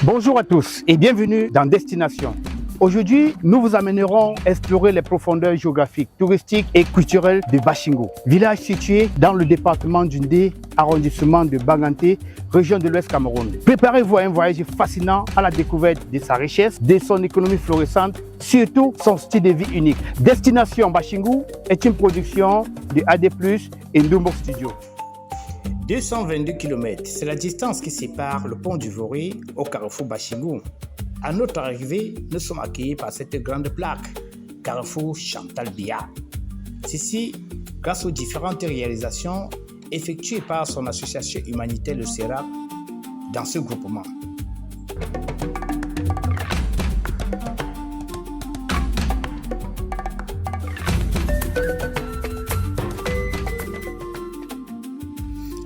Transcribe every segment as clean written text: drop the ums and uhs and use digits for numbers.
Bonjour à tous et bienvenue dans Destination. Aujourd'hui, nous vous amènerons explorer les profondeurs géographiques, touristiques et culturelles de Bashingo, village situé dans le département d'Undé, arrondissement de Banganté, région de l'Ouest Cameroun. Préparez-vous à un voyage fascinant à la découverte de sa richesse, de son économie florissante, surtout son style de vie unique. Destination Bashingo est une production de AD+, et Ndumbo Studio. 222 km, c'est la distance qui sépare le pont du Voré au carrefour Bashingo. À notre arrivée, nous sommes accueillis par cette grande plaque, Carrefour Chantal Biya. Ceci, grâce aux différentes réalisations effectuées par son association humanitaire le CERAP dans ce groupement.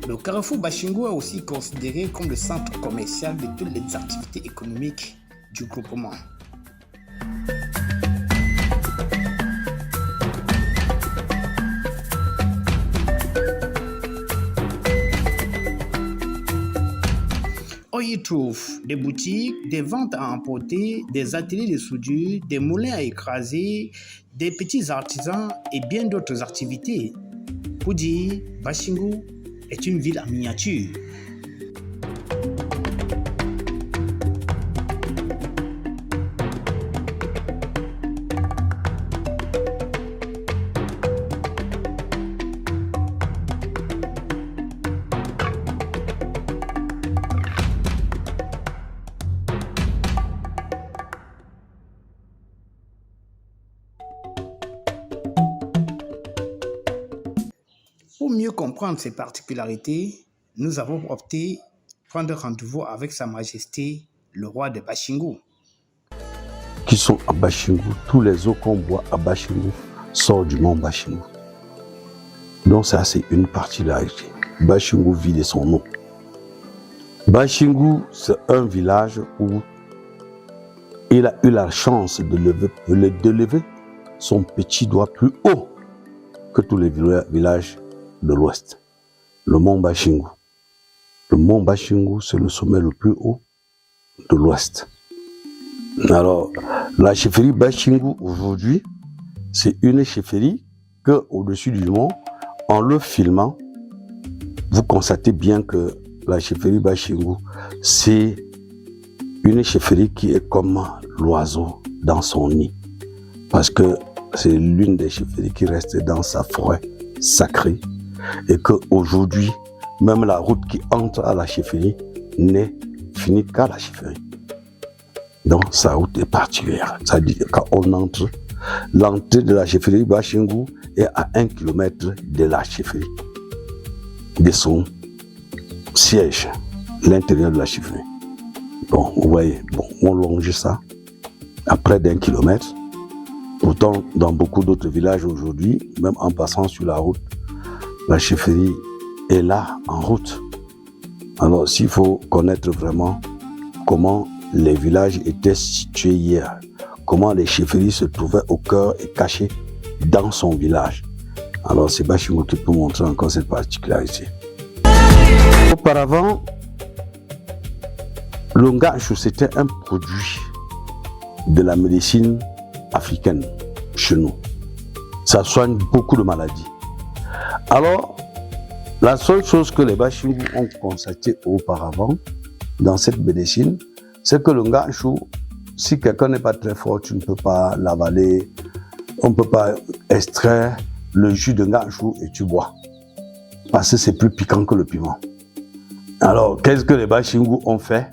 Le carrefour Bashingo est aussi considéré comme le centre commercial de toutes les activités économiques du groupement. On y trouve des boutiques, des ventes à emporter, des ateliers de soudure, des moulins à écraser, des petits artisans et bien d'autres activités. Pour dire, Bashingo est une ville en miniature. Pour mieux comprendre ces particularités, nous avons opté prendre rendez-vous avec Sa Majesté, le roi de Bashingo. Qui sont à Bashingo, tous les eaux qu'on boit à Bashingo sortent du mont Bashingo. Donc ça, c'est une particularité. Bashingo vit de son nom. Bashingo, c'est un village où il a eu la chance de lever son petit doigt plus haut que tous les villages de l'Ouest. Le mont Bashingo. Le mont Bashingo, c'est le sommet le plus haut de l'Ouest. Alors, la chefferie Bashingo aujourd'hui, c'est une chefferie que, au-dessus du mont, en le filmant, vous constatez bien que la chefferie Bashingo, c'est une chefferie qui est comme l'oiseau dans son nid. Parce que c'est l'une des chefferies qui reste dans sa forêt sacrée. Et qu'aujourd'hui, même la route qui entre à la chefferie n'est finie qu'à la chefferie. Donc, sa route est particulière. C'est-à-dire, quand on entre, l'entrée de la chefferie Bashingo est à 1 km de la chefferie, de son siège, l'intérieur de la chefferie. Bon, vous voyez, on longe ça à près d'1 kilomètre. Pourtant, dans beaucoup d'autres villages aujourd'hui, même en passant sur la route, la chefferie est là, en route. Alors, s'il faut connaître vraiment comment les villages étaient situés hier, comment les chefferies se trouvaient au cœur et cachées dans son village. Alors, c'est Bashingo qui peut montrer encore cette particularité. Auparavant, le nganchou, c'était un produit de la médecine africaine chez nous. Ça soigne beaucoup de maladies. Alors, la seule chose que les Bashingo ont constaté auparavant dans cette médecine, c'est que le nganchou, si quelqu'un n'est pas très fort, tu ne peux pas l'avaler, on ne peut pas extraire le jus de nganchou et tu bois. Parce que c'est plus piquant que le piment. Alors, qu'est-ce que les Bashingo ont fait?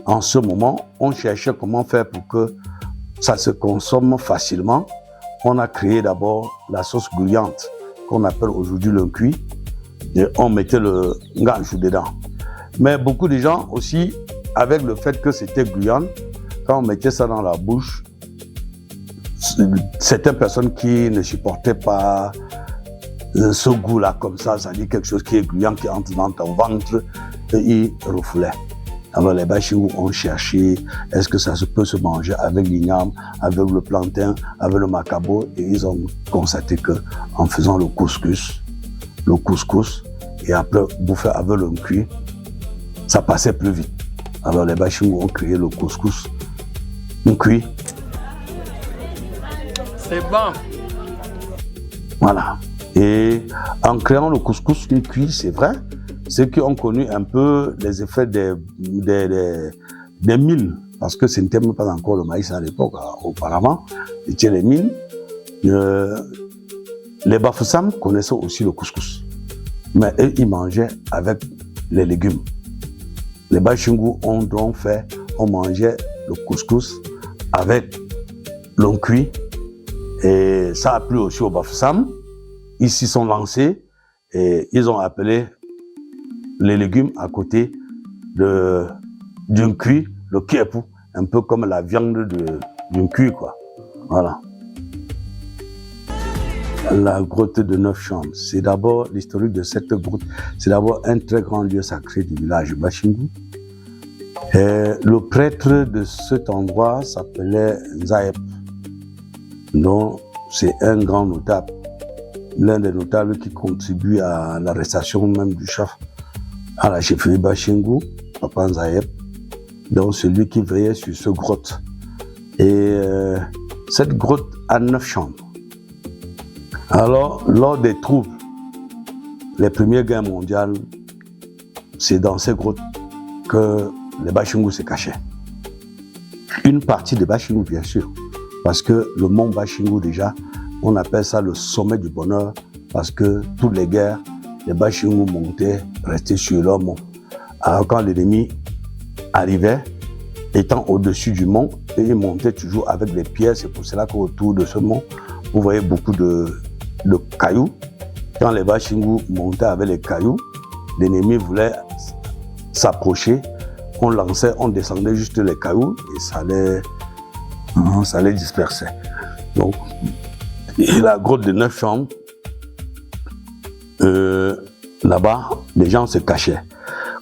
En ce moment, on cherchait comment faire pour que ça se consomme facilement. On a créé d'abord la sauce gluante, qu'on appelle aujourd'hui le cuit, et on mettait le nganchou dedans. Mais beaucoup de gens aussi, avec le fait que c'était gluant, quand on mettait ça dans la bouche, certaines personnes qui ne supportaient pas ce goût-là comme ça dit quelque chose qui est gluant, qui entre dans ton ventre, et ils refoulaient. Alors les Bashingo ont cherché, est-ce que ça peut se manger avec l'igname, avec le plantain, avec le macabo, et ils ont constaté que en faisant le couscous, et après bouffer avec le cuit, ça passait plus vite. Alors les Bashingou ont créé le couscous. On cuit. C'est bon. Voilà. Et en créant le couscous cuit, c'est vrai, ceux qui ont connu un peu les effets des mines, parce que ce n'était même pas encore le maïs à l'époque, auparavant, c'était les mines. Les Bafoussam connaissaient aussi le couscous, mais eux, ils mangeaient avec les légumes. Les Bashingou ont donc on mangeait le couscous avec l'on cuit, et ça a plu aussi aux Bafoussam. Ils s'y sont lancés et ils ont appelé les légumes à côté d'un cuit, le kiepou, un peu comme la viande d'un cuit, quoi. Voilà. La grotte de 9 chambres, c'est d'abord l'historique de cette grotte. C'est d'abord un très grand lieu sacré du village Bashingou. Le prêtre de cet endroit s'appelait Nzaep, dont c'est un grand notable. L'un des notables qui contribue à l'arrestation même du chef à la chefferie Bashingou, Papa Nzaep, donc celui qui veillait sur cette grotte. Et cette grotte a 9 chambres. Alors, lors des troubles, les premières guerres mondiales, c'est dans ces grottes que les Bashingou se cachaient. Une partie des Bashingou, bien sûr, parce que le mont Bashingou déjà, on appelle ça le sommet du bonheur parce que toutes les guerres, les Bashingou montaient, restaient sur leur mont. Alors quand l'ennemi arrivait, étant au-dessus du mont, et ils montaient toujours avec les pierres. C'est pour cela qu'autour de ce mont, vous voyez beaucoup de cailloux. Quand les Bashingou montaient avec les cailloux, l'ennemi voulait s'approcher, on lançait, on descendait juste les cailloux et ça les dispersait. Donc, et la grotte de 9 chambres, là-bas, les gens se cachaient.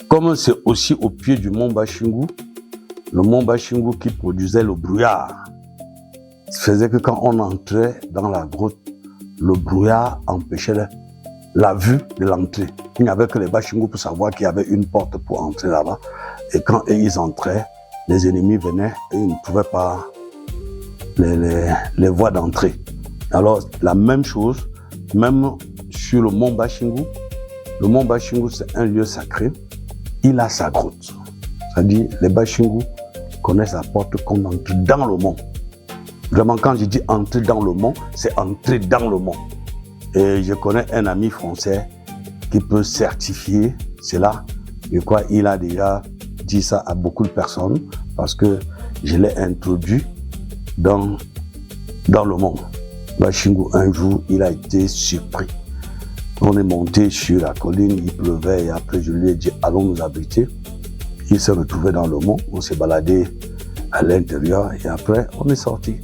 Comme c'est aussi au pied du mont Bashingou, le mont Bashingou qui produisait le brouillard, faisait que quand on entrait dans la grotte, le brouillard empêchait la vue de l'entrée. Il n'y avait que les Bashingou pour savoir qu'il y avait une porte pour entrer là-bas. Et quand ils entraient, les ennemis venaient et ils ne pouvaient pas les voies d'entrée. Alors, la même chose, même sur le mont Bashingou. Le mont Bashingou, c'est un lieu sacré. Il a sa grotte. C'est-à-dire, les Bashingou connaissent la porte qu'on entre dans le mont. Vraiment, quand je dis entrer dans le mont, c'est entrer dans le mont. Et je connais un ami français qui peut certifier cela. Et quoi, il a déjà dit ça à beaucoup de personnes parce que je l'ai introduit dans le monde. Bashingou, un jour, il a été surpris. On est monté sur la colline, il pleuvait et après je lui ai dit allons nous abriter. Il s'est retrouvé dans le mont, on s'est baladé à l'intérieur et après on est sorti.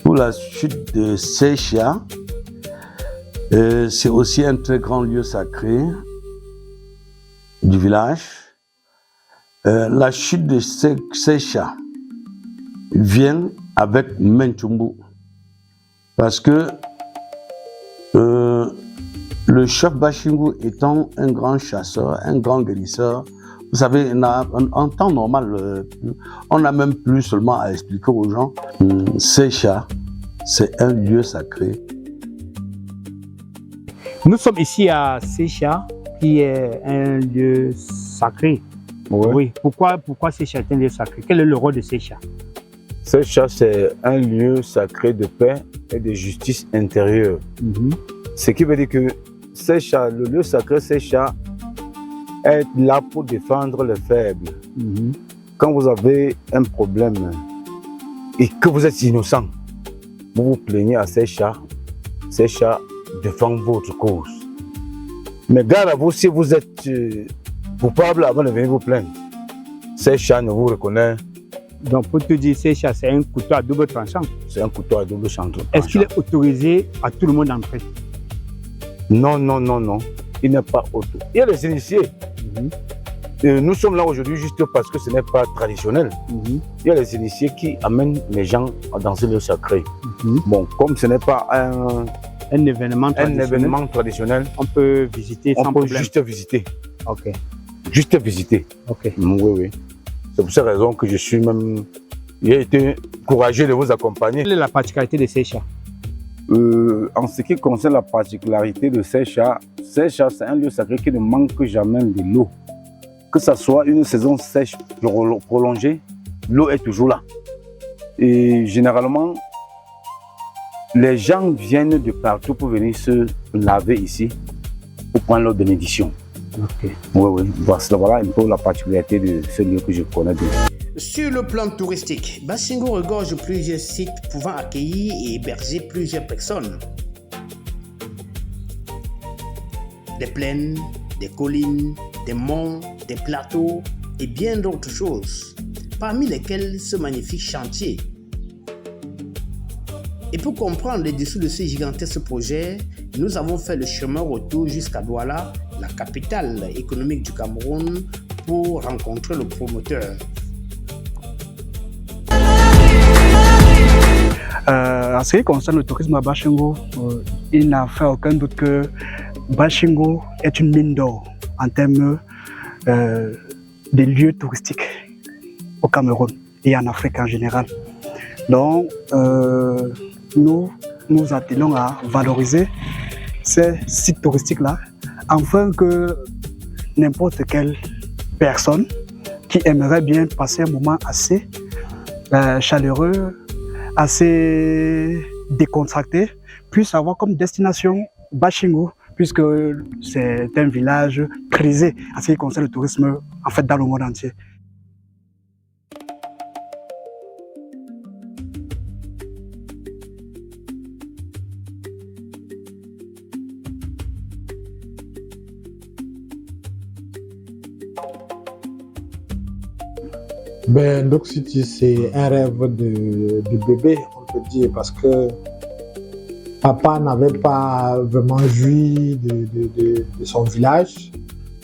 Pour la chute de Secha, c'est aussi un très grand lieu sacré du village. La chute de Secha vient avec Menchumbu parce que le chef Bashingou étant un grand chasseur, un grand guérisseur, vous savez, en temps normal, on n'a même plus seulement à expliquer aux gens. Secha, c'est un lieu sacré. Nous sommes ici à Secha, qui est un lieu sacré. Oui. Pourquoi Secha est un lieu sacré? Quel est le rôle de Secha? Secha, c'est un lieu sacré de paix et de justice intérieure. Ce qui veut dire que Secha, le lieu sacré Secha, est là pour défendre les faibles. Quand vous avez un problème et que vous êtes innocent, vous vous plaignez à Secha, Secha défend votre cause. Mais garde à vous si vous êtes coupable avant de venir vous plaindre. Secha ne vous reconnaît. Donc pour te dire, Secha, c'est un couteau à double tranchant. C'est un couteau à double tranchant. Est-ce qu'il est autorisé à tout le monde d'entrer? Non, non, non, non. Il n'est pas auto. Il y a les initiés. Nous sommes là aujourd'hui juste parce que ce n'est pas traditionnel. Il y a les initiés qui amènent les gens à danser le sacré. Bon, comme ce n'est pas un événement traditionnel, on peut visiter sans problème. Juste visiter. Ok. Juste visiter. Ok. Oui, oui. C'est pour cette raison que j'ai été courageux de vous accompagner. Quelle est la particularité de ces chats? En ce qui concerne la particularité de ces chats, c'est un lieu sacré qui ne manque jamais de l'eau. Que ce soit une saison sèche prolongée, l'eau est toujours là. Et généralement, les gens viennent de partout pour venir se laver ici, pour prendre leur bénédiction. Ok. Oui, oui. Voilà un peu la particularité de ce lieu que je connais bien. Sur le plan touristique, Bassingo regorge plusieurs sites pouvant accueillir et héberger plusieurs personnes. Des plaines, des collines, des monts, des plateaux et bien d'autres choses, parmi lesquels ce magnifique chantier. Et pour comprendre les dessous de ce gigantesque projet, nous avons fait le chemin retour jusqu'à Douala, la capitale économique du Cameroun, pour rencontrer le promoteur. En ce qui concerne le tourisme à Bassingo, il n'a fait aucun doute que Bassingo est une mine d'or en termes des lieux touristiques au Cameroun et en Afrique en général. Donc, nous attelons à valoriser ces sites touristiques-là afin que n'importe quelle personne qui aimerait bien passer un moment assez chaleureux, assez décontracté, puisse avoir comme destination Bassingo, puisque c'est un village prisé en ce qui concerne le tourisme en fait dans le monde entier. Ben, Ndok City, c'est un rêve de bébé, on peut dire, parce que papa n'avait pas vraiment joui de son village.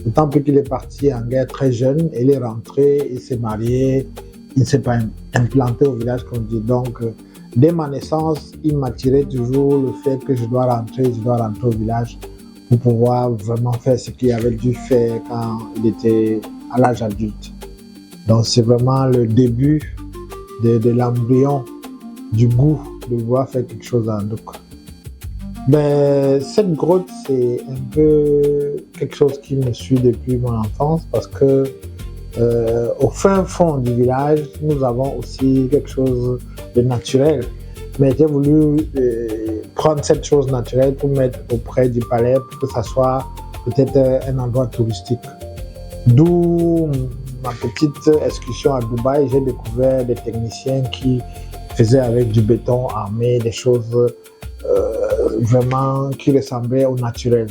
D'autant plus qu'il est parti en guerre très jeune, il est rentré, il s'est marié, il ne s'est pas implanté au village, comme on dit. Donc, dès ma naissance, il m'attirait toujours le fait que je dois rentrer au village pour pouvoir vraiment faire ce qu'il avait dû faire quand il était à l'âge adulte. Donc c'est vraiment le début de l'embryon, du goût de vouloir faire quelque chose à Ndok. Ben, cette grotte, c'est un peu quelque chose qui me suit depuis mon enfance parce que au fin fond du village, nous avons aussi quelque chose de naturel. Mais j'ai voulu prendre cette chose naturelle pour mettre auprès du palais pour que ça soit peut-être un endroit touristique. D'où ma petite excursion à Dubaï, j'ai découvert des techniciens qui faisaient avec du béton armé des choses vraiment qui ressemblaient au naturel.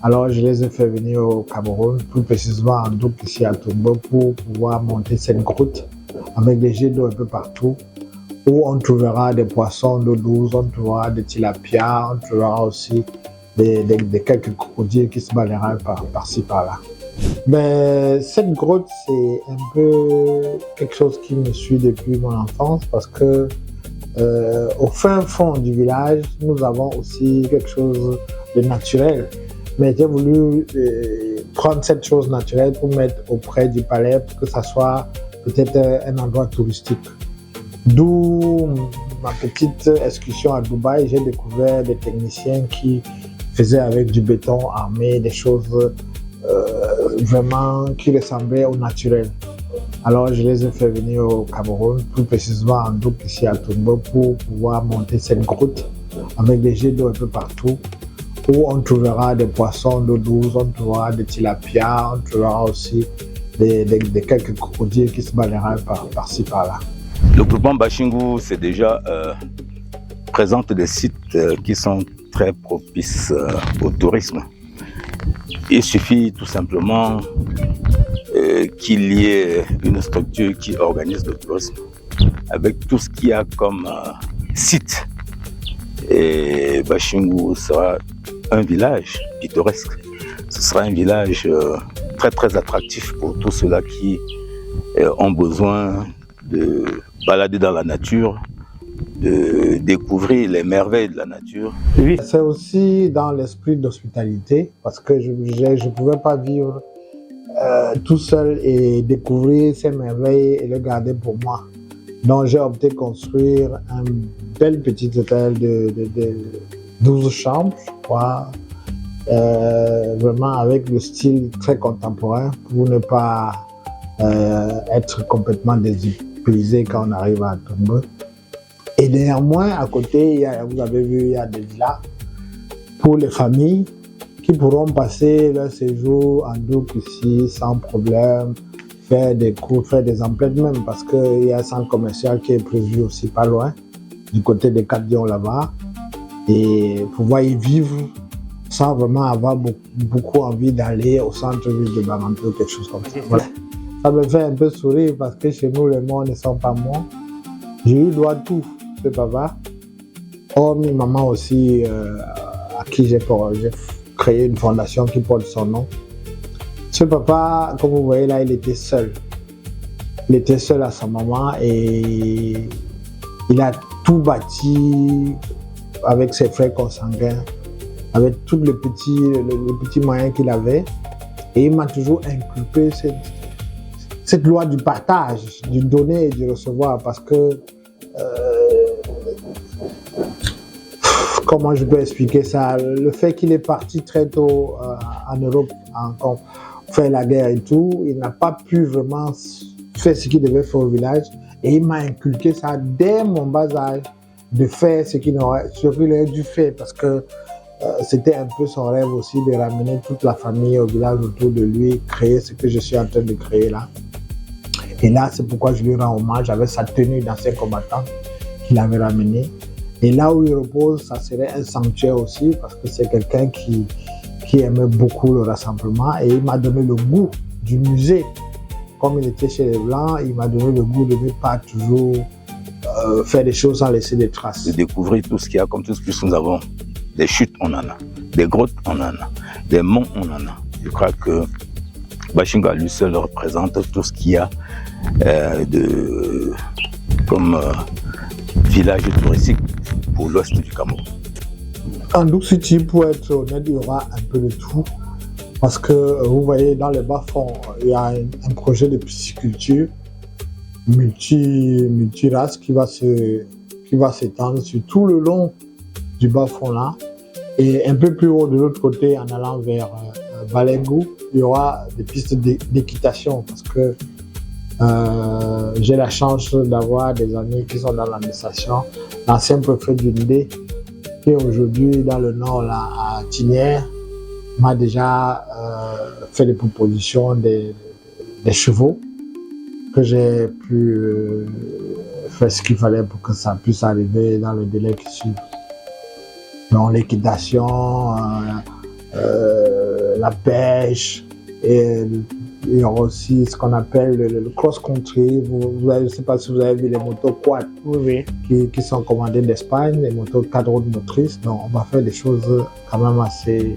Alors je les ai fait venir au Cameroun, plus précisément en Ndok ici à Tombo, pour pouvoir monter cette grotte avec des jets d'eau un peu partout, où on trouvera des poissons d'eau douce, on trouvera des tilapias, on trouvera aussi des quelques crocodiles qui se baladeraient par-ci par-là. Mais cette grotte, c'est un peu quelque chose qui me suit depuis mon enfance parce que au fin fond du village, nous avons aussi quelque chose de naturel. Mais j'ai voulu prendre cette chose naturelle pour mettre auprès du palais pour que ça soit peut-être un endroit touristique. D'où ma petite excursion à Dubaï, j'ai découvert des techniciens qui faisaient avec du béton armé des choses vraiment qui ressemblaient au naturel. Alors je les ai fait venir au Cameroun, plus précisément en Ndok ici à Tombo, pour pouvoir monter cette grotte avec des jets d'eau un peu partout, où on trouvera des poissons d'eau douce, on trouvera des tilapias, on trouvera aussi des quelques crocodiles qui se baladeraient par-ci par-là. Le groupement Bassingo, c'est déjà présente des sites qui sont très propices au tourisme. Il suffit tout simplement qu'il y ait une structure qui organise le tourisme avec tout ce qu'il y a comme site. Et Bassingo sera un village pittoresque. Ce sera un village très très attractif pour tous ceux-là qui ont besoin de balader dans la nature, de découvrir les merveilles de la nature. Oui. C'est aussi dans l'esprit d'hospitalité, parce que je ne pouvais pas vivre tout seul et découvrir ces merveilles et le garder pour moi. Donc j'ai opté construire un bel petit hôtel de 12 chambres, je crois, vraiment avec le style très contemporain pour ne pas être complètement dépaysé quand on arrive à Tombeux. Et néanmoins, à côté, vous avez vu, il y a des villas pour les familles qui pourront passer leur séjour en double ici sans problème, faire des cours, faire des emplettes même, parce qu'il y a un centre commercial qui est prévu aussi pas loin, du côté des 4 Dions là-bas, et pouvoir y vivre sans vraiment avoir beaucoup envie d'aller au centre-ville de Bamako ou quelque chose comme ça. Voilà. Ça me fait un peu sourire parce que chez nous, les morts ne sont pas morts. J'ai eu droit à tout, ce papa. Hormis maman aussi, à qui j'ai créé une fondation qui porte son nom. Ce papa, comme vous voyez là, il était seul. Il était seul à sa maman et il a tout bâti avec ses frères consanguins, avec tous les petits moyens qu'il avait. Et il m'a toujours inculqué cette loi du partage, du donner et du recevoir, parce que comment je peux expliquer ça? Le fait qu'il est parti très tôt en Europe, faire la guerre et tout, il n'a pas pu vraiment faire ce qu'il devait faire au village. Et il m'a inculqué ça dès mon bas âge, de faire ce qu'il aurait dû faire, parce que c'était un peu son rêve aussi de ramener toute la famille au village autour de lui, créer ce que je suis en train de créer là. Et là, c'est pourquoi je lui rends hommage avec sa tenue d'ancien combattant qu'il avait ramené. Et là où il repose, ça serait un sanctuaire aussi, parce que c'est quelqu'un qui aimait beaucoup le rassemblement. Et il m'a donné le goût du musée. Comme il était chez les Blancs, il m'a donné le goût de ne pas toujours faire des choses sans laisser des traces. De découvrir tout ce qu'il y a, comme tout ce que nous avons. Des chutes, on en a. Des grottes, on en a. Des monts, on en a. Je crois que Bashingo à lui seul représente tout ce qu'il y a comme village touristique pour l'ouest du Cameroun. En Douk City, pour être honnête, il y aura un peu de tout. Parce que vous voyez, dans les bas-fonds, il y a un projet de pisciculture multirace qui va s'étendre sur tout le long du bas-fond là. Et un peu plus haut de l'autre côté, en allant vers Balengou, il y aura des pistes d'équitation, parce que j'ai la chance d'avoir des amis qui sont dans l'administration. L'ancien préfet du Ndé, qui est aujourd'hui dans le nord là, à Tinière, m'a déjà fait des propositions des chevaux, que j'ai pu faire ce qu'il fallait pour que ça puisse arriver dans le délai qui suit. Donc l'équitation, la pêche, et il y aura aussi ce qu'on appelle le cross-country. Je ne sais pas si vous avez vu les motos quad, qui sont commandées d'Espagne, les motos 4 roues motrices. Donc on va faire des choses quand même assez...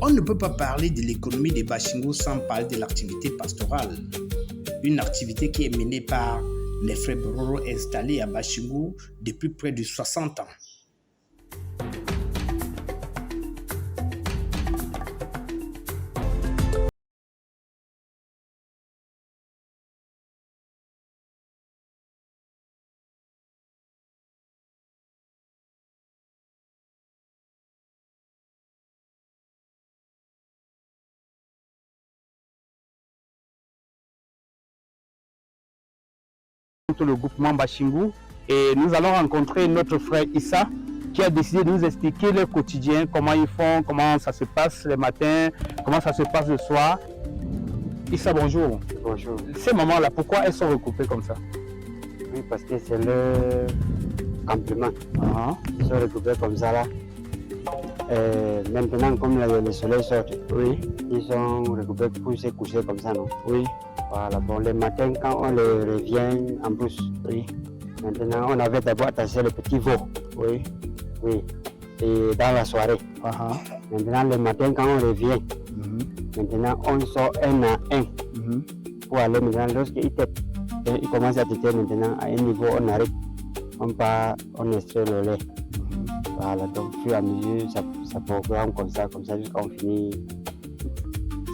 On ne peut pas parler de l'économie des Bashingo sans parler de l'activité pastorale. Une activité qui est menée par les frères Bororo installés à Bashingo depuis près de 60 ans. Le groupement Bashingo et nous allons rencontrer notre frère Issa qui a décidé de nous expliquer leur quotidien, comment ils font, comment ça se passe le matin, comment ça se passe le soir. Issa, bonjour. Bonjour. Ces mamans-là, pourquoi elles sont recoupées comme ça? Oui, parce que c'est le campement. Ils sont recoupés comme ça là. Maintenant, comme le soleil sort, oui, ils sont recoupés pour se coucher comme ça, non? Oui. Voilà, bon, le matin, quand on les revient en brousse, oui. Maintenant, on avait d'abord attaché le petit veau, oui, oui, et dans la soirée. Maintenant, le matin, quand on revient, maintenant, on sort un à un pour aller maintenant, lorsqu'il commence à têter maintenant, à un niveau, on arrête, on extrait le lait. Voilà, donc, au fur et à mesure, ça programme comme ça jusqu'à on finit.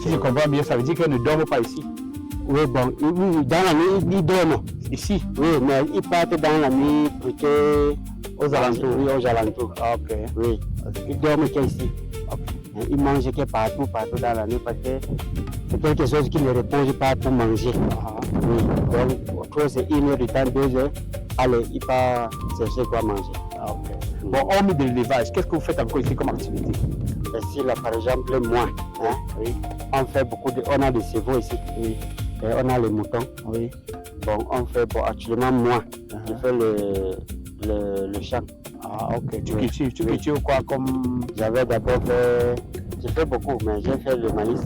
Si je comprends bien, ça veut dire qu'elles ne dorment pas ici? Oui, bon, dans la nuit, ils dorment. Ici? Oui, mais ils partent dans la nuit plutôt aux alentours. Oui, aux alentours. Ok. Oui, ils dorment qu'ici. Okay. Ils mangent que partout dans la nuit parce que c'est quelque chose qui ne repose pas pour manger. Oui, donc, trop c'est 1 heure du temps, 2 heures, allez, ils partent chercher quoi manger. Okay. Bon, hormis de l'élevage, qu'est-ce que vous faites encore ici comme activité? Ici, là, par exemple, moi, hein, oui, on fait on a des chevaux ici, oui. Et on a les moutons, oui. Bon, on fait, actuellement, moi, je fais le champ. Ah, ok. Tu cultives quoi comme... J'avais d'abord fait, j'ai fait beaucoup, mais j'ai fait le maïs,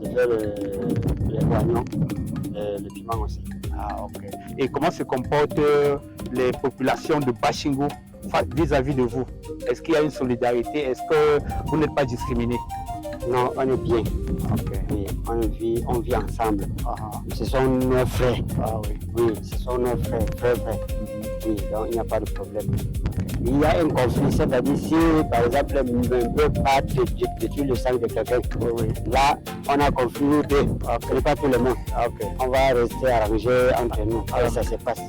j'ai fait les oignons, et le piment aussi. Ah, ok. Et comment se comportent les populations de Bashingo vis-à-vis de vous? Est-ce qu'il y a une solidarité? Est-ce que vous n'êtes pas discriminés? Non, on est bien. Okay. Oui, on vit ensemble. Ce sont nos frères. Ah, oui. Oui, ce sont nos frères. Oui, donc il n'y a pas de problème. Il y a un conflit, c'est-à-dire si par exemple un peu pas de tuer le sang de quelqu'un, là on a conflit nous deux, pas tout le monde. On va rester arrangé entre nous. Et ça se passe.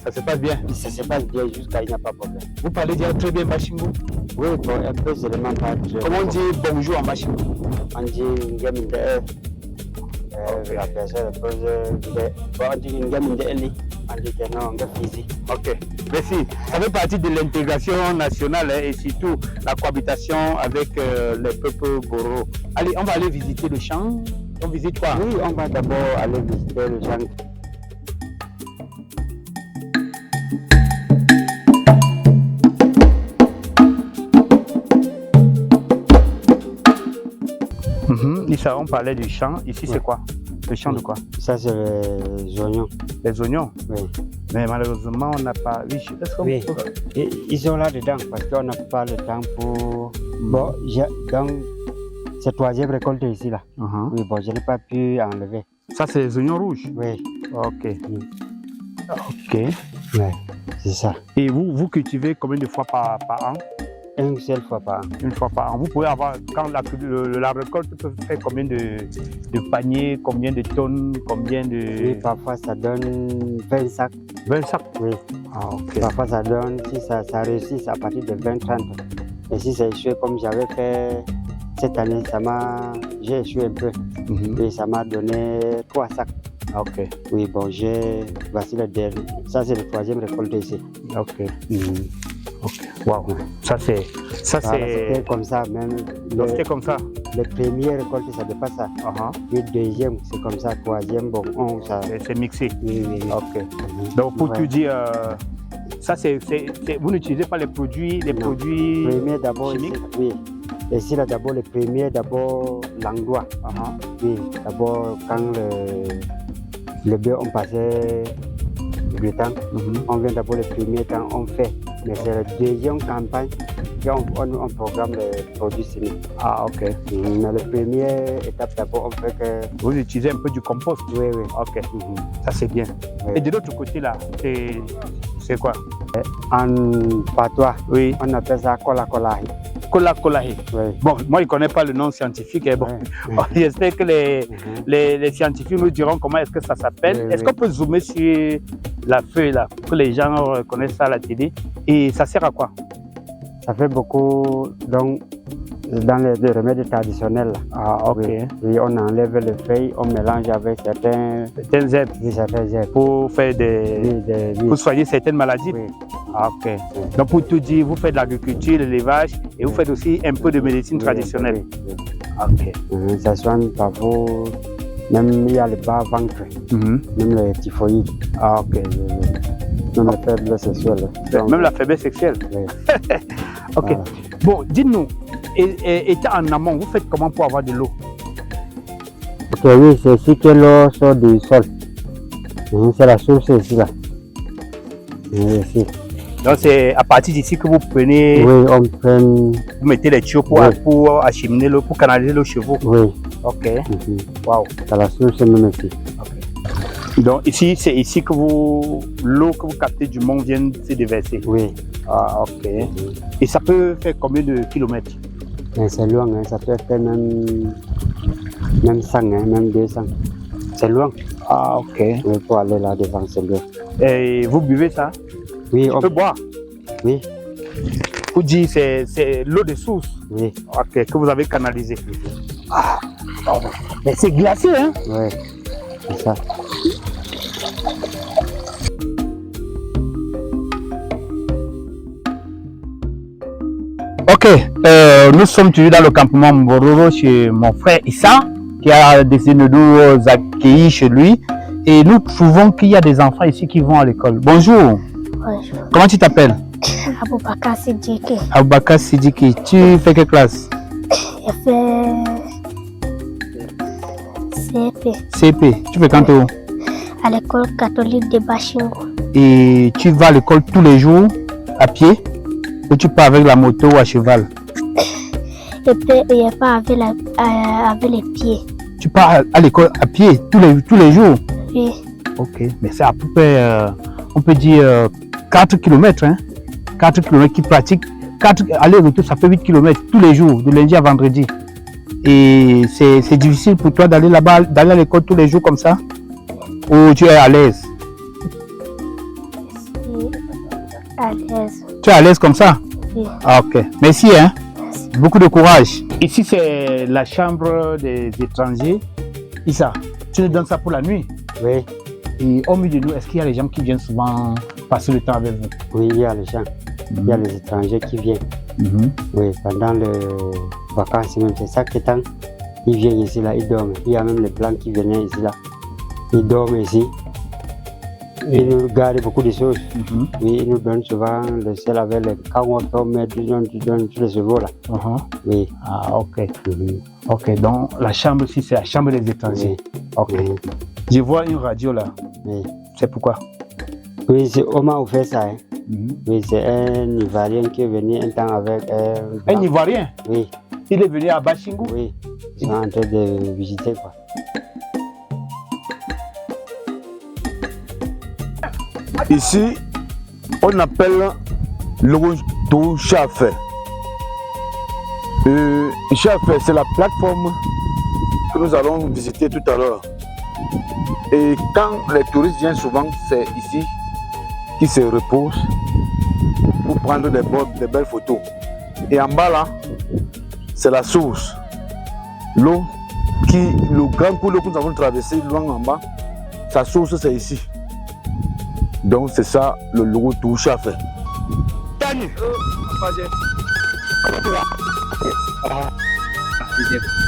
Ça se passe bien? Ça se passe bien jusqu'à il n'y a pas de problème. Vous parlez déjà très bien Bashingo? Oui, bon, un peu seulement pas très. Comment on dit bonjour en Bashingo? On dit Ngaminde. La personne pose on dit Ngaminde Eli. On dit que non, Ngafizi. Ok, merci. Ça fait partie de l'intégration nationale et surtout la cohabitation avec les peuples Bororo. Allez, on va aller visiter le champ. On visite quoi? Oui, on va d'abord aller visiter le champ. Issa, on parlait du champ. Ici, c'est quoi? Le champ de quoi? Ça, c'est les oignons. Les oignons? Oui. Mais malheureusement, on n'a pas... Oui, ils sont là-dedans parce qu'on n'a pas le temps pour... Bon, donc, c'est troisième récolte ici, là. Oui, bon, je n'ai pas pu enlever. Ça, c'est les oignons rouges? Oui. Ok. Ok. Oui, c'est ça. Et vous cultivez combien de fois par an? Une seule fois par an. Une fois par an. Vous pouvez avoir, quand la récolte peut faire combien de paniers, combien de tonnes, combien de... Oui, parfois ça donne 20 sacs. 20 sacs? Oui. Ah, ok. Parfois ça donne, si ça réussit, à partir de 20-30. Et si ça échoue comme j'avais fait cette année, j'ai échoué un peu. Et ça m'a donné 3 sacs. Ok. Oui, bon, voici le dernier. Ça, c'est le troisième récolte ici. Ok. Ok. Wow. Ça c'est. C'était comme ça même. C'était comme ça. Le premier récolte, ça dépasse ça. Le deuxième, c'est comme ça. Troisième, bon, ça. C'est mixé. Oui. Ok. Donc pour tout dire, ça c'est. Vous n'utilisez pas les produits. Premier d'abord. Oui. Ici là d'abord le premier, d'abord l'angois. Oui. D'abord quand le bœuf on passait le temps, on vient d'abord le premier temps on fait. Mais c'est la deuxième campagne après on programme les produits semis. Ah, ok. Mais la première étape, d'abord, on fait que... Vous utilisez un peu du compost? Oui, oui. Ok. Ça, c'est bien. Oui. Et de l'autre côté, là, c'est quoi? En patois, Oui. on appelle ça cola-colahi. Cola-colahi. Oui. Bon, moi, je ne connais pas le nom scientifique. Bon. Oui. J'espère que les scientifiques nous diront comment est-ce que ça s'appelle. Oui, Est-ce oui. qu'on peut zoomer sur la feuille, là, pour que les gens connaissent ça à la télé? Et ça sert à quoi? Ça fait beaucoup, donc, dans les remèdes traditionnels. Là. Ah, ok. Oui, on enlève les feuilles, on mélange avec certains Certaines herbes herbes. pour faire pour soigner certaines maladies. Oui. Ah, ok. Donc, pour tout dire, vous faites de l'agriculture, de l'élevage et vous faites aussi un peu de médecine traditionnelle. Oui, oui. Ok. Ça soigne par vous, même il y a le bas-ventre, même les typhoïdes. Ah, ok. Même la faiblesse sexuelle. Même la faiblesse sexuelle. Oui. Ok. Voilà. Bon, dites-nous, étant en amont, vous faites comment pour avoir de l'eau? Ok, oui, c'est ici que l'eau sort du sol. C'est la source ici, là. Ici. Donc, c'est à partir d'ici que vous prenez, Oui, on prend... vous mettez les tuyaux pour acheminer l'eau, pour canaliser l'eau chez vous. Oui. Ok. Waouh. C'est la source même ici. Donc, ici, c'est ici que l'eau que vous captez du monde vient se déverser. Oui. Ah, ok. Et ça peut faire combien de kilomètres? Mais c'est loin, hein, ça peut faire même 100, hein, même 200. C'est loin. Ah, ok. Oui, pour aller là devant, c'est loin. Et vous buvez ça? Oui, On peut boire? Oui. Vous dites c'est l'eau de source? Oui. Ok, que vous avez canalisé. Ah, mais c'est glacé, hein? Oui, c'est ça. Ok, nous sommes toujours dans le campement Mbororo chez mon frère Issa, qui a décidé de nous accueillir chez lui. Et nous trouvons qu'il y a des enfants ici qui vont à l'école. Bonjour. Bonjour. Comment tu t'appelles? Aboubakar Sidiki. Aboubakar Sidiki. Tu fais quelle classe? Je fais CP CP. Tu fais quand où? à l'école catholique de Bashingo. Et tu vas à l'école tous les jours à pied ou tu pars avec la moto ou à cheval? Je pars avec les pieds. Tu pars à l'école à pied tous les jours? Oui. Ok, mais c'est à peu près, on peut dire 4 km. Hein? 4 km qui pratiquent. 4 aller-retour, ça fait 8 km tous les jours, de lundi à vendredi. Et c'est difficile pour toi d'aller là-bas, d'aller à l'école tous les jours comme ça? Ou tu es à l'aise? À l'aise. Tu es à l'aise comme ça? Oui. Ah, ok, merci. Hein? Merci. Beaucoup de courage. Ici, c'est la chambre des étrangers. Issa, tu nous donnes ça pour la nuit? Oui. Et au milieu de nous, est-ce qu'il y a des gens qui viennent souvent passer le temps avec vous? Oui, il y a les gens. Il y a les étrangers qui viennent. Oui, pendant les vacances, même c'est ça que temps, ils viennent ici, là, ils dorment. Il y a même les blancs qui venaient ici, là. Ils dorment ici. Ils nous gardent beaucoup de choses. Oui, ils nous donnent souvent le sel avec les... Quand on tombe, ils donnent tous les chevaux, là. Oui. Ah, ok. Ok, donc la chambre ici, c'est la chambre des étrangers. Ok. Je vois une radio là. Oui. C'est pourquoi? Oui, c'est Oma qui fait ça. Hein. Oui, c'est un Ivoirien qui est venu un temps avec un Ivoirien? Oui. Il est venu à Bashingo? Oui. Ils sont en train de visiter, quoi. Ici, on appelle le tout Chafé. Chafé, c'est la plateforme que nous allons visiter tout à l'heure. Et quand les touristes viennent souvent, c'est ici qu'ils se reposent pour prendre des belles photos. Et en bas là, c'est la source. L'eau, le grand cours que nous avons traversé loin en bas, sa source c'est ici. Donc c'est ça le logo touche à faire. Comment tu vas?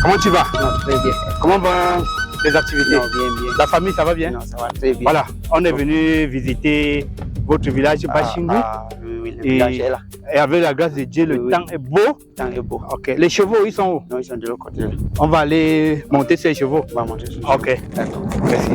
Comment tu vas? Très bien. Comment vont les activités? Non, bien, bien. La famille, ça va bien? Non, ça va très bien. Voilà, on est venu visiter votre village Bashingo. Oui, le village est là. Et avec la grâce de Dieu, le temps est beau. Le temps est beau. Ok, les chevaux, ils sont où? Non, ils sont de l'autre côté. On va aller monter ces chevaux. On va monter sur Ok, merci.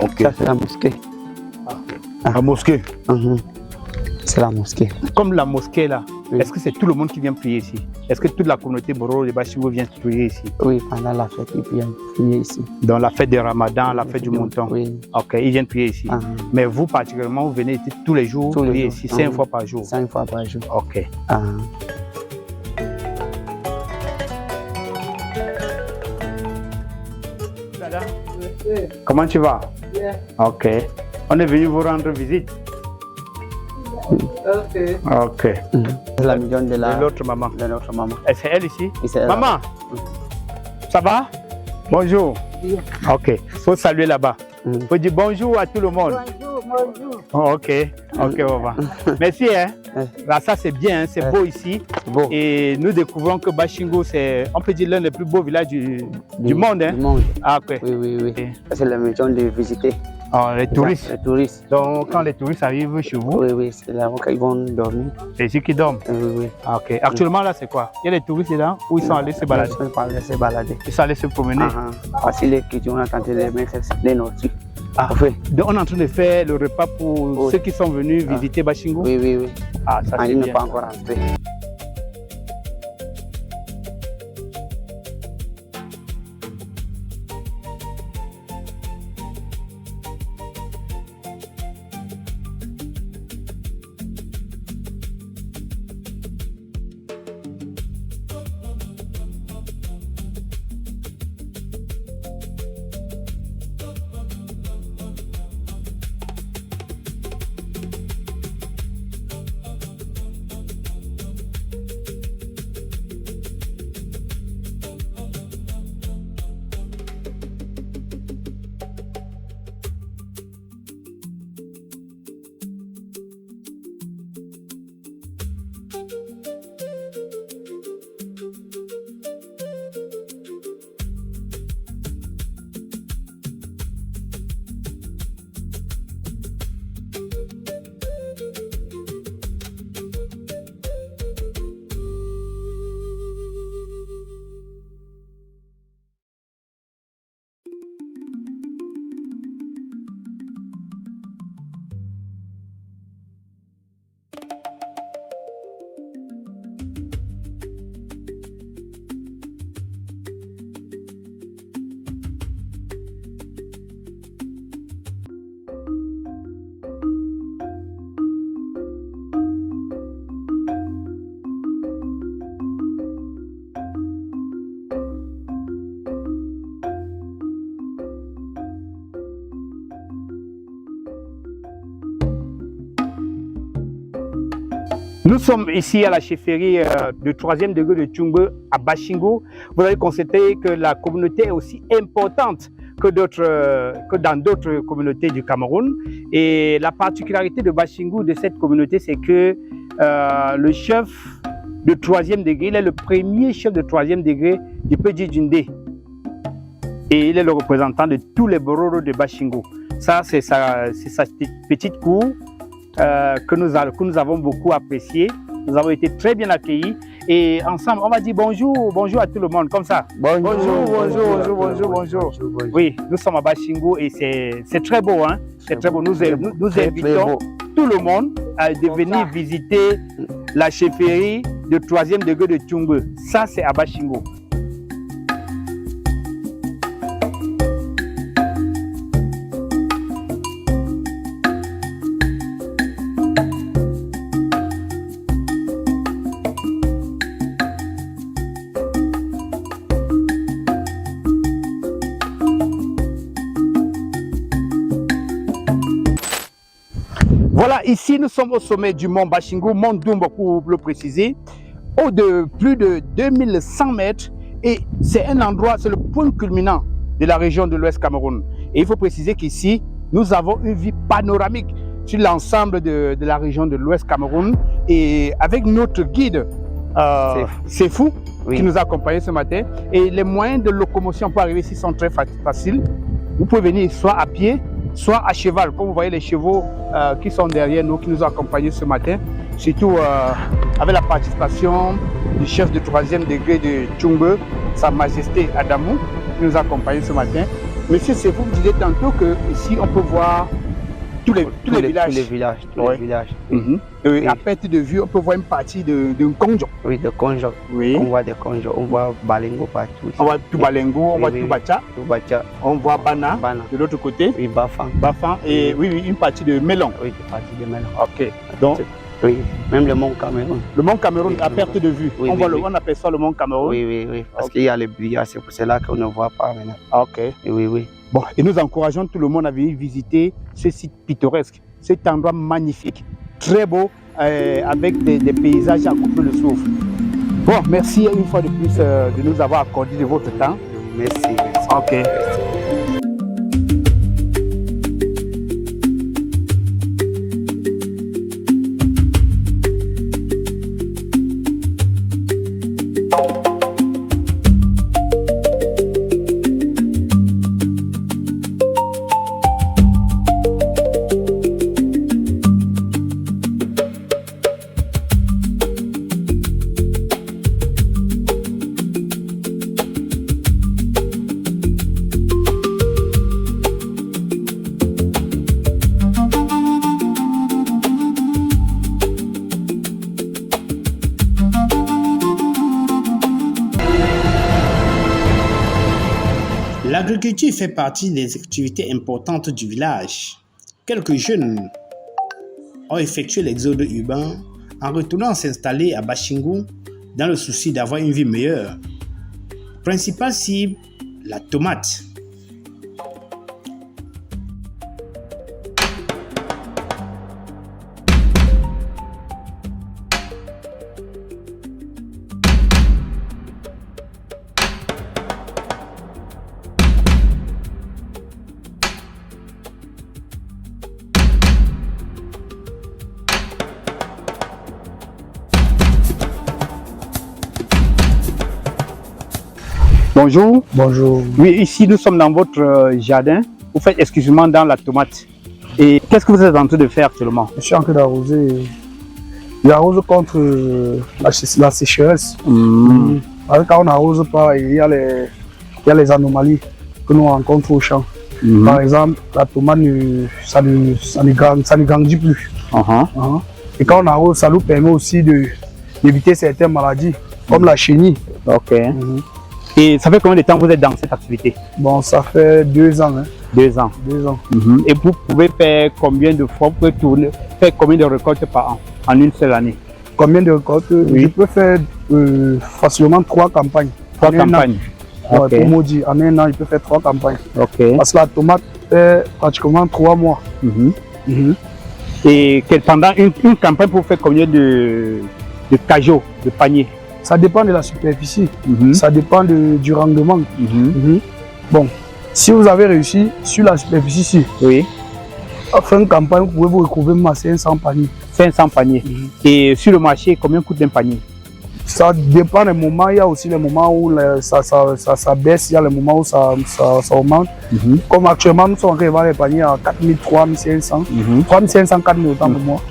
Ok. Ça, c'est la mosquée. La mosquée. C'est la mosquée. Comme la mosquée là, Oui. est-ce que c'est tout le monde qui vient prier ici? Est-ce que toute la communauté Boro de Bashingo vient prier ici? Oui, pendant la fête, ils viennent prier ici. Dans la fête de Ramadan, la fête du montant? Oui. Ok, ils viennent prier ici. Mais vous, particulièrement, vous venez ici tous les jours Tous les prier jours. ici, 5 fois par jour? 5 fois par jour. Ok. Comment tu vas? Bien. Ok. On est venu vous rendre visite. Ok. Ok. C'est la maison de l'autre maman. De notre maman. Et c'est elle ici? Et c'est elle. Maman, ça va? Bonjour. Bien. Ok. Faut saluer là-bas. Faut dire bonjour à tout le monde. Bonjour, bonjour. Oh, ok, ok, on va. Merci, hein. Là, ça c'est bien, hein, c'est beau ici. Beau. Et nous découvrons que Bashingo, c'est, on peut dire, l'un des plus beaux villages du monde. Hein. Du monde. Ah, ok. Oui, oui, oui. C'est la maison de visiter. Oh, les touristes. Les touristes. Donc, quand les touristes arrivent chez vous, oui, oui, c'est là qu'ils vont dormir. C'est ici qu'ils dorment. Oui, oui. Ah, ok. Actuellement, là, c'est quoi? Il y a des touristes dedans ou ils sont allés se balader? Ils sont allés se balader. Ils sont allés se promener. Parce que les qui ont tenté de mettre les nourritures. Ah, donc on est en train de faire le repas pour ceux qui sont venus visiter Bashingo? Oui, oui, oui. Ah, ça c'est Ils bien. n'ont pas encore rentré. Nous sommes ici à la chefferie de 3e degré de Tchungbe à Bashingo. Vous allez constater que la communauté est aussi importante que dans d'autres communautés du Cameroun. Et la particularité de Bashingo, de cette communauté, c'est que le chef de 3e degré, il est le premier chef de 3e degré du Petit Djindé. Et il est le représentant de tous les Bororo de Bashingo. Ça, c'est sa petite cour. Que nous avons beaucoup apprécié. Nous avons été très bien accueillis. Et ensemble, on va dire bonjour à tout le monde, comme ça. Bonjour. Oui, nous sommes à Bashingo et c'est très beau. Hein? C'est très beau. Nous invitons tout le monde à venir visiter la chefferie de 3e degré de Tchungbe. Ça, c'est à Bashingo. Voilà, ici nous sommes au sommet du mont Bashingo, mont Dumbo pour le préciser, haut de plus de 2100 mètres, et c'est un endroit, c'est le point culminant de la région de l'Ouest Cameroun. Et il faut préciser qu'ici, nous avons une vue panoramique sur l'ensemble de la région de l'Ouest Cameroun, et avec notre guide, c'est fou, qui nous a accompagnés ce matin, et les moyens de locomotion pour arriver ici sont très faciles. Vous pouvez venir soit à pied, soit à cheval, comme vous voyez les chevaux qui sont derrière nous, qui nous ont accompagnés ce matin, surtout avec la participation du chef de 3e degré de Tchungbe, Sa Majesté Adamou, qui nous a accompagnés ce matin. Monsieur, c'est vous me disiez tantôt que ici on peut voir tous les villages. Tous les villages. Mhm. À perte de vue, on peut voir une partie de Konjo. Oui, de Konjo. Oui. On voit des Konjo, on voit Balengo partout. On voit tout Balengo, on voit tout Bacha. On voit Bana, de l'autre côté. Oui, Bafang. Et oui, une partie de Melon. Oui, une partie de Melon. Ok. Donc, oui, même le Mont Cameroun. Le Mont Cameroun, à perte de vue. Oui, on appelle ça le Mont Cameroun. Oui. Parce qu'il y a les brillards, c'est pour cela qu'on ne voit pas maintenant. Ok. Oui. Bon, et nous encourageons tout le monde à venir visiter ce site pittoresque, cet endroit magnifique, très beau, avec des paysages à couper le souffle. Bon, merci une fois de plus de nous avoir accordé de votre temps. Merci. Ok. L'agriculture fait partie des activités importantes du village. Quelques jeunes ont effectué l'exode urbain en retournant s'installer à Bashingou dans le souci d'avoir une vie meilleure. Principale cible, la tomate. Bonjour. Bonjour. Oui, ici nous sommes dans votre jardin. Vous faites exclusivement dans la tomate. Et qu'est-ce que vous êtes en train de faire actuellement? Je suis en train d'arroser. J'arrose contre la sécheresse. Quand on n'arrose pas, il y a les anomalies que nous rencontrons au champ. Par exemple, la tomate, ça ne grandit plus. Et quand on arrose, ça nous permet aussi d'éviter certaines maladies, comme la chenille. Ok. Et ça fait combien de temps vous êtes dans cette activité? Bon, ça fait 2 ans. 2 ans. 2 ans. Et vous pouvez faire combien de fois, vous pouvez faire combien de récoltes par an, en une seule année? Combien de récoltes? Oui. Je peux faire facilement 3 campagnes. 3 campagnes? Ouais, pour maudire, en un an, je peux faire 3 campagnes. Parce que la tomate fait pratiquement 3 mois. Et pendant une campagne, vous faites combien de cajots, de paniers? Ça dépend de la superficie, ça dépend du rendement. Bon, si vous avez réussi sur la superficie, à fin de campagne, vous pouvez vous retrouver à 500 paniers. 500 paniers. Et sur le marché, combien coûte un panier? Ça dépend des moments. Il y a aussi les moments où ça baisse, il y a les moments où ça augmente. Comme actuellement, nous sommes en train de vendre les paniers à 4 000, 3 500, 3 500, 4 000 autant pour moi.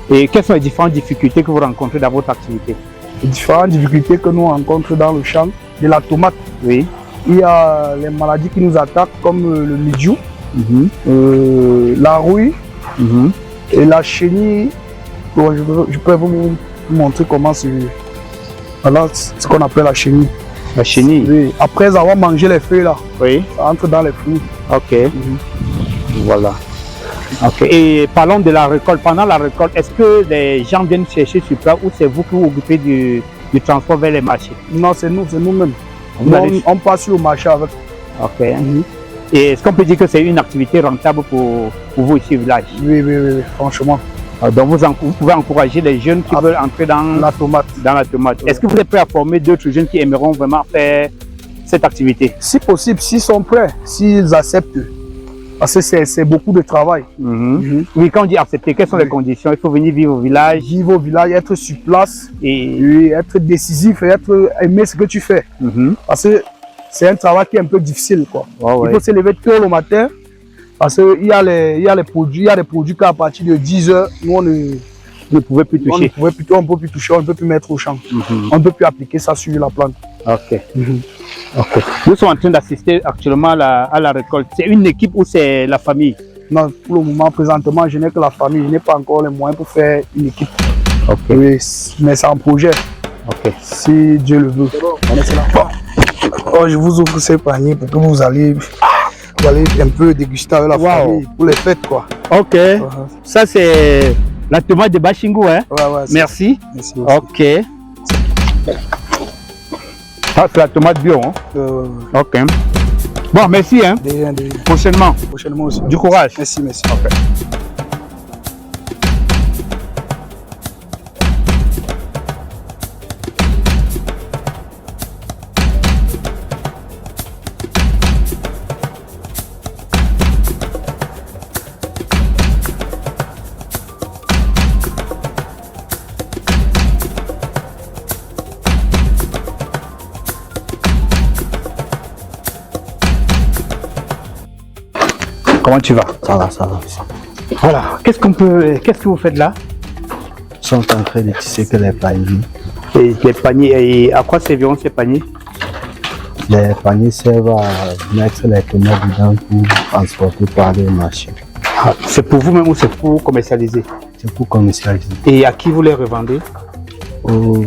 Et quelles sont les différentes difficultés que vous rencontrez dans votre activité? Les différentes difficultés que nous rencontrons dans le champ de la tomate. Il y a les maladies qui nous attaquent comme le mildiou, la rouille et la chenille. Bon, je peux vous montrer comment c'est. Voilà ce qu'on appelle la chenille. La chenille? Oui. Après avoir mangé les feuilles là, ça entre dans les fruits. Voilà. Et parlons de la récolte. Pendant la récolte, est-ce que les gens viennent chercher sur place ou c'est vous qui vous occupez du transport vers les marchés? Non, c'est nous-mêmes. On passe sur le marché avec. Et est-ce qu'on peut dire que c'est une activité rentable pour vous ici au village? Oui, franchement. Donc vous pouvez encourager les jeunes qui veulent entrer dans la tomate. Est-ce que vous êtes prêt à former d'autres jeunes qui aimeront vraiment faire cette activité? Si possible, s'ils sont prêts, s'ils acceptent. Parce que c'est beaucoup de travail. Oui, quand on dit accepter, quelles sont les conditions? Il faut venir vivre au village. Vivre au village, être sur place et être décisif et aimer ce que tu fais. Parce que c'est un travail qui est un peu difficile, quoi. Il faut se lever tôt le matin. Parce qu'il y a des produits qu'à partir de 10 h, nous on ne pouvait plus toucher. On ne peut plus toucher, on ne peut plus mettre au champ. On ne peut plus appliquer ça sur la plante. Ok. Nous sommes en train d'assister actuellement à la récolte. C'est une équipe ou c'est la famille? Non, pour le moment, présentement, je n'ai que la famille. Je n'ai pas encore les moyens pour faire une équipe. Ok. Oui, mais c'est un projet. Ok. Si Dieu le veut. Mais c'est la fin. Oh, je vous ouvre ces paniers pour que vous allez un peu déguster avec la famille pour les fêtes, quoi. Ok. Ça, c'est la tomate de Bashingo, hein? Ouais, merci. Merci aussi. Ok. Ça, c'est la tomate bio, hein? Ok. Bon, merci, hein? De rien. Prochainement. Prochainement aussi. Du courage. Merci. Ok. Comment tu vas? Ça va. Voilà. Qu'est-ce que vous faites là? Ils sont en train de tisser que les paniers. Et les paniers, et à quoi serviront ces paniers? Les paniers servent à mettre les tomates dedans pour transporter par les marchés. Ah, c'est pour vous-même ou c'est pour commercialiser? C'est pour commercialiser. Et à qui vous les revendez? Aux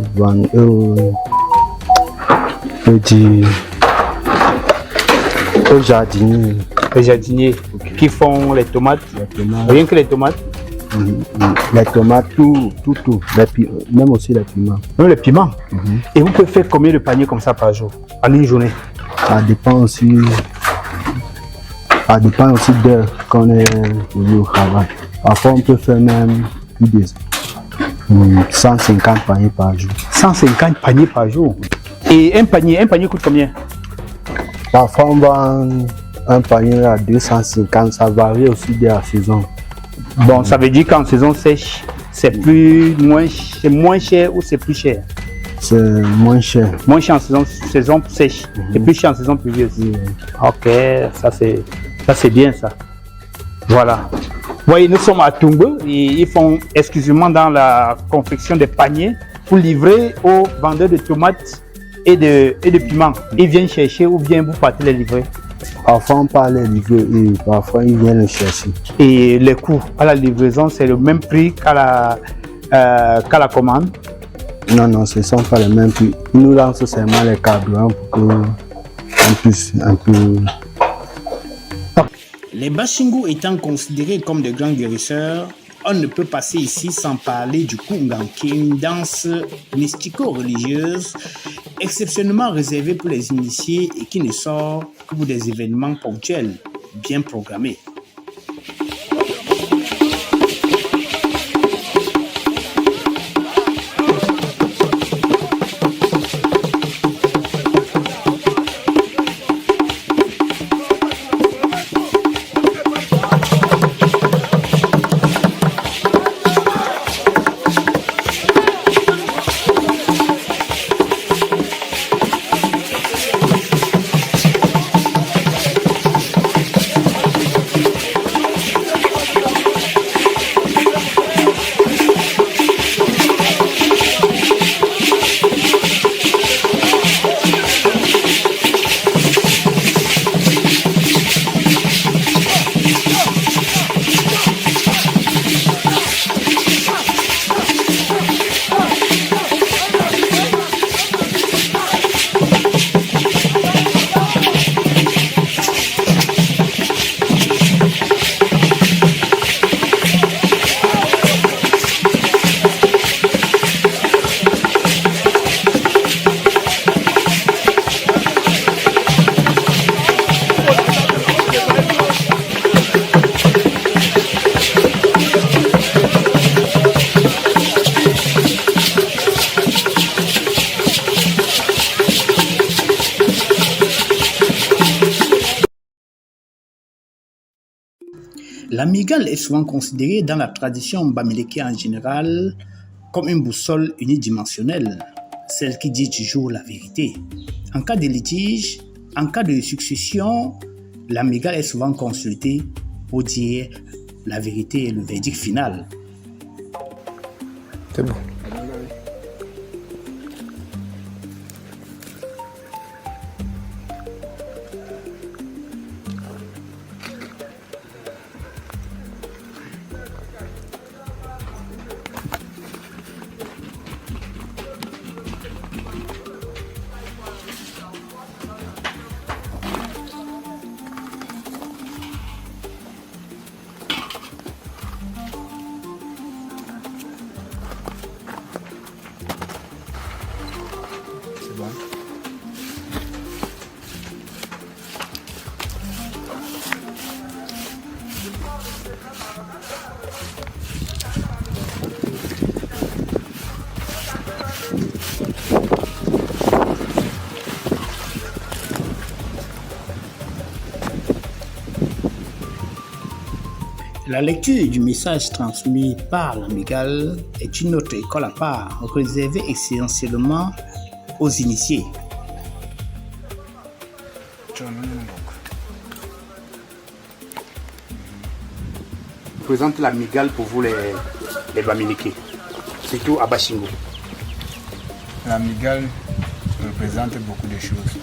jardiniers. Les jardiniers qui font les tomates. Rien que les tomates? Les tomates, tout. Même aussi les piments. Même les piments? Et vous pouvez faire combien de paniers comme ça par jour, en une journée? Ça dépend aussi d'heure qu'on est au travail. Parfois, on peut faire même plus de 150 paniers par jour. 150 paniers par jour? Et un panier coûte combien? Parfois, on vend un panier à 250, ça varie aussi de la saison. Bon, ça veut dire qu'en saison sèche, c'est moins cher ou c'est plus cher? C'est moins cher. Moins cher en saison sèche et plus cher en saison pluvieuse. Ok, ça c'est bien ça. Voilà. Vous voyez, nous sommes à Tumbe et ils font exclusivement dans la confection des paniers pour livrer aux vendeurs de tomates et de piments. Ils viennent chercher ou bien vous partez les livrer? Parfois on part les livrer et parfois ils viennent les chercher. Et les coûts à la livraison, c'est le même prix qu'à la commande? Non, ce ne sont pas les mêmes prix. Ils nous lancent seulement les carburants pour qu'on puisse un peu... Les Bashingo étant considérés comme de grands guérisseurs, on ne peut passer ici sans parler du Kungan, qui est une danse mystico-religieuse exceptionnellement réservée pour les initiés et qui ne sort que pour des événements ponctuels bien programmés. La migale est souvent considérée dans la tradition bamileke en général comme une boussole unidimensionnelle, celle qui dit toujours la vérité. En cas de litige, en cas de succession, la migale est souvent consultée pour dire la vérité et le verdict final. C'est bon. La lecture du message transmis par l'amigale est une autre école à part, réservée essentiellement aux initiés. Présente l'amigale pour vous les Bamileke, surtout à Bashingo. L'amigale représente beaucoup de choses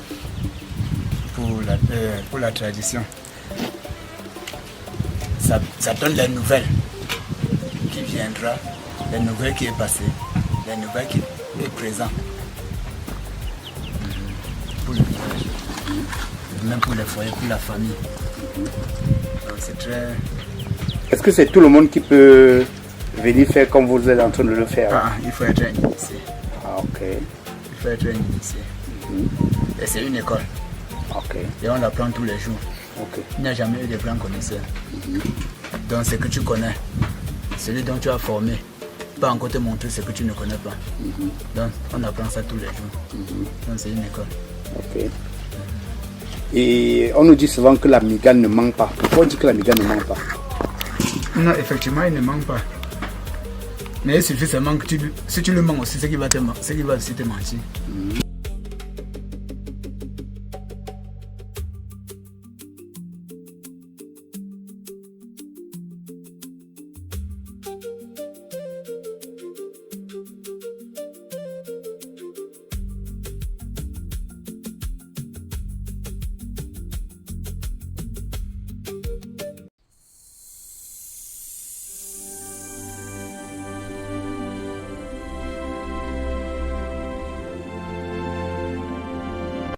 pour la tradition. Ça donne les nouvelles qui viendra, les nouvelles qui est passé, les nouvelles qui est présent. Pour le village, même pour les foyers, pour la famille. Donc c'est très... Est-ce que c'est tout le monde qui peut venir faire comme vous êtes en train de le faire? Il faut être un initié. Ok. Il faut être un initié. Et c'est une école. Ok. Et on l'apprend tous les jours. Ok. Il n'y a jamais eu de grands connaisseurs. Donc ce que tu connais, celui dont tu as formé, pas encore te montrer ce que tu ne connais pas. Donc on apprend ça tous les jours. Donc c'est une école. Ok. Et on nous dit souvent que l'amigale ne manque pas. Pourquoi on dit que l'amigale ne manque pas? Non, effectivement, il ne manque pas. Mais il suffit seulement que si tu le manques aussi, c'est qui va aussi te mentir.